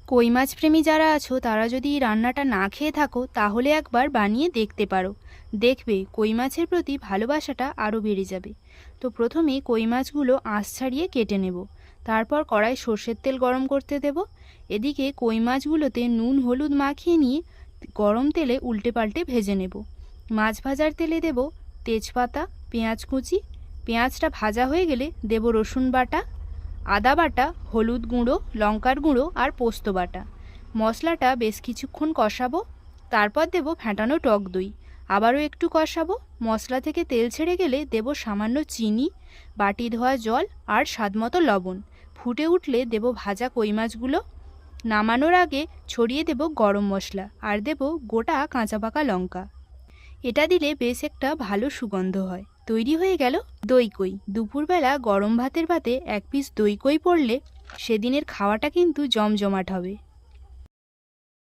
কই মাছ প্রেমী যারা আছো তারা যদি এই রান্নাটা না খেয়ে থাকো তাহলে একবার বানিয়ে দেখতে পারো। দেখবে কই মাছের প্রতি ভালোবাসাটা আরও বেড়ে যাবে। তো প্রথমে কই মাছগুলো আঁশ ছাড়িয়ে কেটে নেব। তারপর কড়াই সর্ষের তেল গরম করতে দেব। এদিকে কই মাছগুলোতে নুন হলুদ মাখিয়ে নিয়ে গরম তেলে উল্টে পাল্টে ভেজে নেব। মাছ ভাজার তেলে দেব তেজপাতা, পেঁয়াজ কুচি। পেঁয়াজটা ভাজা হয়ে গেলে দেব রসুন বাটা, আদা বাটা, হলুদ গুঁড়ো, লঙ্কার গুঁড়ো আর পোস্ত বাটা। মশলাটা বেশ কিছুক্ষণ কষাবো। তারপর দেব ফেটানো টক দই। আবারও একটু কষাবো। মশলা থেকে তেল ছেড়ে গেলে দেব সামান্য চিনি, বাটি ধোয়া জল আর স্বাদমতো লবণ। ফুটে উঠলে দেব ভাজা কই মাছগুলো। নামানোর আগে ছড়িয়ে দেব গরম মশলা আর দেব গোটা কাঁচা পাকা লঙ্কা। এটা দিলে বেশ একটা ভালো সুগন্ধ হয়। তৈরি হয়ে গেল দই কই। দুপুরবেলা গরম ভাতের পাতে এক পিস দই কই পড়লে সেদিনের খাওয়াটা কিন্তু জমজমাট হবে।